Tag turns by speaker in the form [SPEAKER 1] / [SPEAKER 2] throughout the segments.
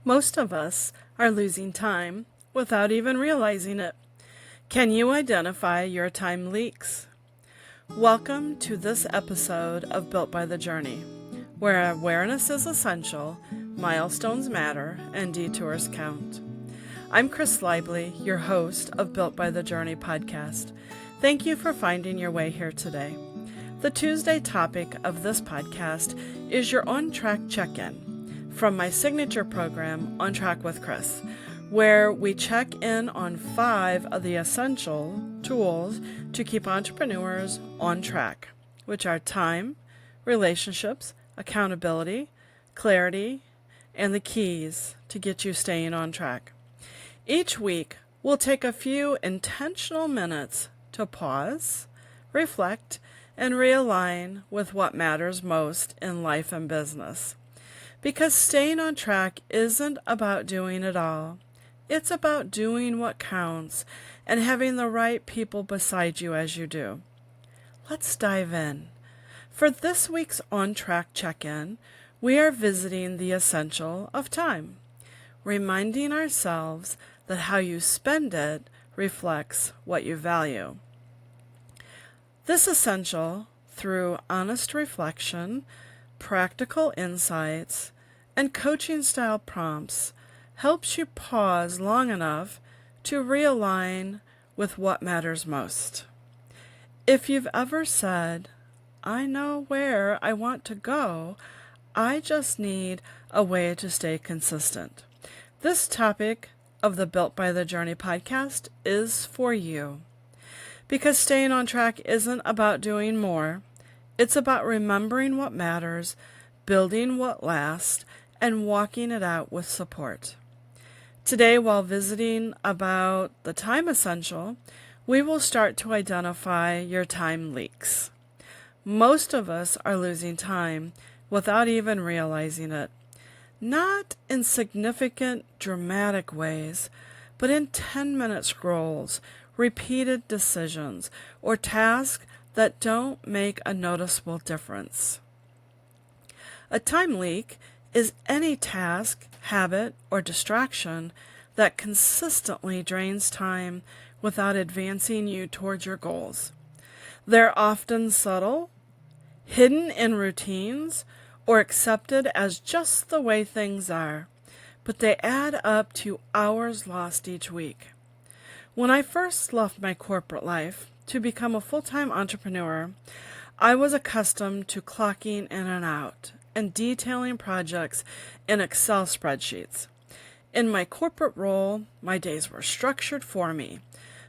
[SPEAKER 1] Most of us are losing time without even realizing it. Can you identify your time leaks? Welcome to this episode of Built by the Journey, where awareness is essential, milestones matter, and detours count. I'm Chris Laible, your host of Built by the Journey podcast. Thank you for finding your way here today. The Tuesday topic of this podcast is your on-track check-in from my signature program, On Track with Chris, where we check in on 5 of the essential tools to keep entrepreneurs on track, which are time, relationships, accountability, clarity, and the keys to get you staying on track. Each week, we'll take a few intentional minutes to pause, reflect, and realign with what matters most in life and business. Because staying on track isn't about doing it all. It's about doing what counts and having the right people beside you as you do. Let's dive in. For this week's On Track check-in, we are visiting the essential of time, reminding ourselves that how you spend it reflects what you value. This essential, through honest reflection, practical insights, and coaching-style prompts, helps you pause long enough to realign with what matters most. If you've ever said, I know where I want to go, I just need a way to stay consistent, this topic of the Built by the Journey podcast is for you. Because staying on track isn't about doing more. It's about remembering what matters, building what lasts, and walking it out with support. Today, while visiting about the time essential, we will start to identify your time leaks. Most of us are losing time without even realizing it. Not in significant, dramatic ways, but in 10-minute scrolls, repeated decisions, or tasks that don't make a noticeable difference. A time leak is any task, habit, or distraction that consistently drains time without advancing you towards your goals. They're often subtle, hidden in routines, or accepted as just the way things are, but they add up to hours lost each week. When I first left my corporate life to become a full-time entrepreneur, I was accustomed to clocking in and out and detailing projects in Excel spreadsheets. In my corporate role, my days were structured for me,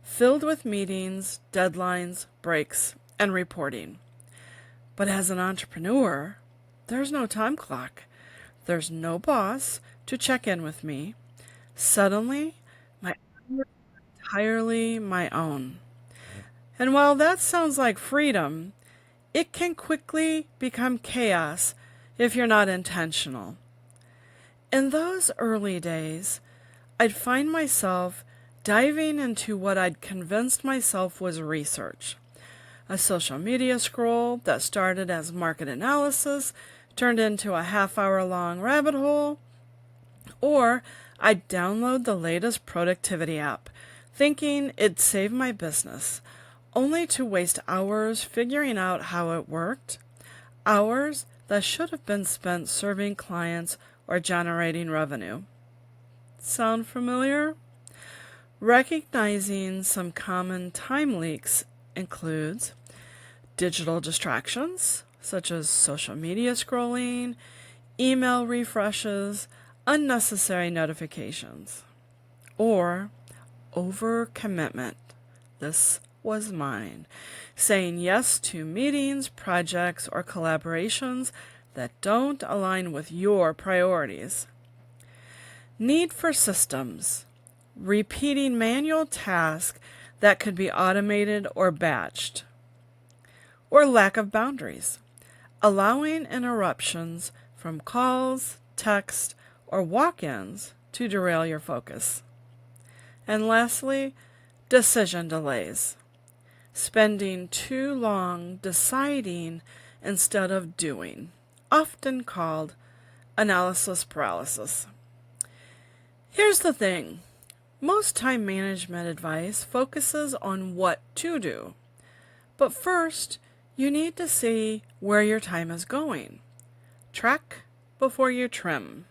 [SPEAKER 1] filled with meetings, deadlines, breaks, and reporting. But as an entrepreneur, there's no time clock. There's no boss to check in with me. Suddenly, my hours are entirely my own. And while that sounds like freedom, it can quickly become chaos if you're not intentional. In those early days, I'd find myself diving into what I'd convinced myself was research. A social media scroll that started as market analysis turned into a half-hour-long rabbit hole, or I'd download the latest productivity app, thinking it'd save my business, only to waste hours figuring out how it worked, hours that should have been spent serving clients or generating revenue. Sound familiar? Recognizing some common time leaks includes digital distractions, such as social media scrolling, email refreshes, unnecessary notifications, or overcommitment. This was mine. Saying yes to meetings, projects, or collaborations that don't align with your priorities. Need for systems. Repeating manual tasks that could be automated or batched. Or lack of boundaries. Allowing interruptions from calls, text, or walk-ins to derail your focus. And lastly, decision delays. Spending too long deciding instead of doing, often called analysis paralysis. Here's the thing. Most time management advice focuses on what to do. But first, you need to see where your time is going. Track before you trim.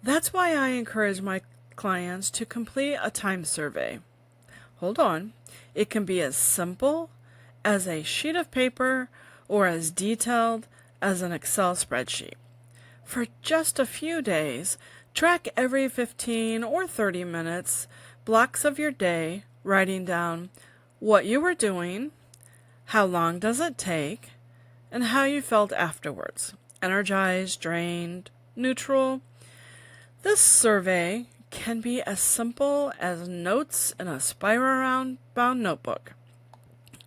[SPEAKER 1] That's why I encourage my clients to complete a time survey. Hold on. It can be as simple as a sheet of paper or as detailed as an Excel spreadsheet. For just a few days, track every 15 or 30 minutes blocks of your day, writing down what you were doing, how long does it take, and how you felt afterwards. Energized, drained, neutral. This survey can be as simple as notes in a spiral-bound notebook.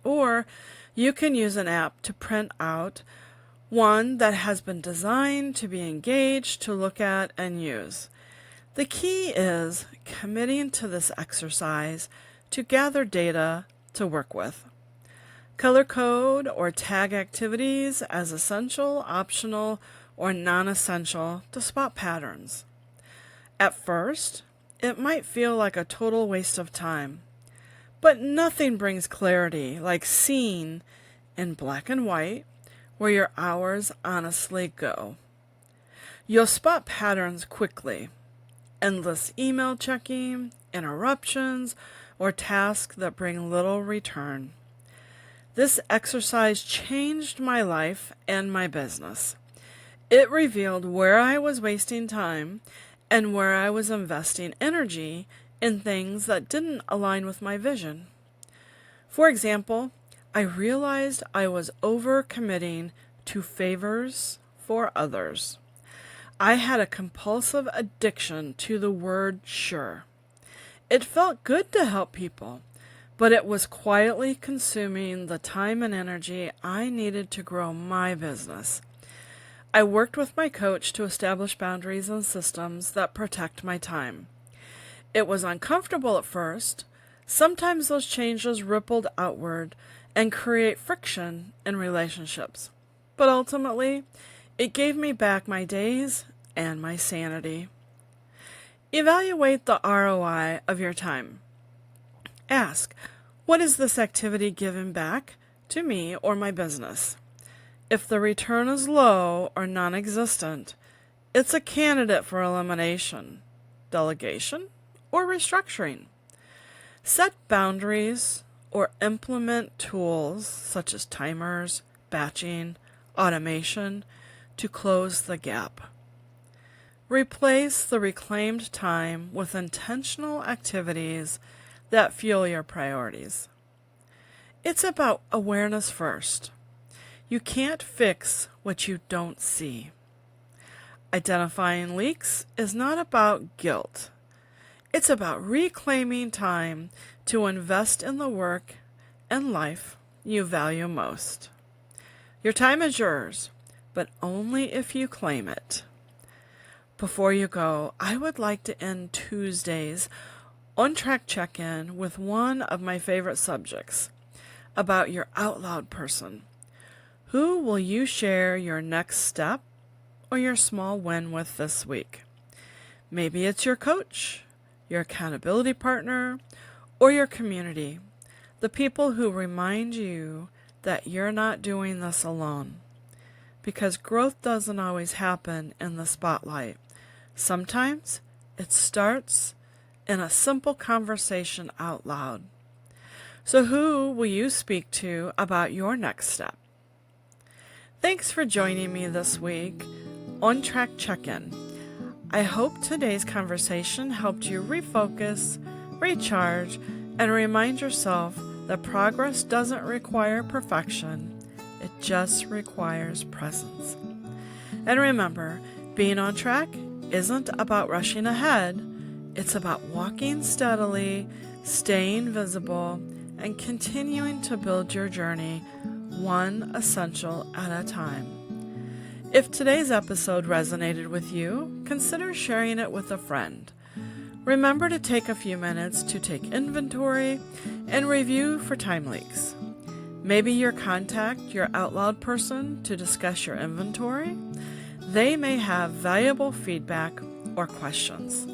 [SPEAKER 1] Or you can use an app to print out one that has been designed to be engaged, to look at, and use. The key is committing to this exercise to gather data to work with. Color code or tag activities as essential, optional, or non-essential to spot patterns. At first, it might feel like a total waste of time, but nothing brings clarity like seeing in black and white where your hours honestly go. You'll spot patterns quickly. Endless email checking, interruptions, or tasks that bring little return. This exercise changed my life and my business. It revealed where I was wasting time and where I was investing energy in things that didn't align with my vision. For example, I realized I was overcommitting to favors for others. I had a compulsive addiction to the word sure. It felt good to help people, but it was quietly consuming the time and energy I needed to grow my business. I worked with my coach to establish boundaries and systems that protect my time. It was uncomfortable at first. Sometimes those changes rippled outward and create friction in relationships. But ultimately, it gave me back my days and my sanity. Evaluate the ROI of your time. Ask, what is this activity giving back to me or my business? If the return is low or non-existent, it's a candidate for elimination, delegation, or restructuring. Set boundaries or implement tools such as timers, batching, automation to close the gap. Replace the reclaimed time with intentional activities that fuel your priorities. It's about awareness first. You can't fix what you don't see. Identifying leaks is not about guilt. It's about reclaiming time to invest in the work and life you value most. Your time is yours, but only if you claim it. Before you go, I would like to end Tuesday's on-track check-in with one of my favorite subjects, about your out loud person. Who will you share your next step or your small win with this week? Maybe it's your coach, your accountability partner, or your community, the people who remind you that you're not doing this alone. Because growth doesn't always happen in the spotlight. Sometimes it starts in a simple conversation out loud. So who will you speak to about your next step? Thanks for joining me this week on Track Check-In. I hope today's conversation helped you refocus, recharge, and remind yourself that progress doesn't require perfection. It just requires presence. And remember, being on track isn't about rushing ahead. It's about walking steadily, staying visible, and continuing to build your journey one essential at a time. If today's episode resonated with you, consider sharing it with a friend. Remember to take a few minutes to take inventory and review for time leaks. Maybe you contact your out loud person to discuss your inventory. They may have valuable feedback or questions.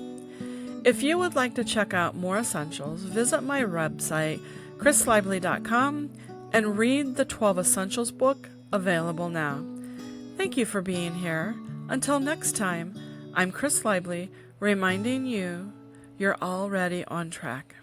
[SPEAKER 1] If you would like to check out more essentials, visit my website, chrislaible.com, and read the 12 Essentials book, available now. Thank you for being here. Until next time, I'm Chris Laible, reminding you you're already on track.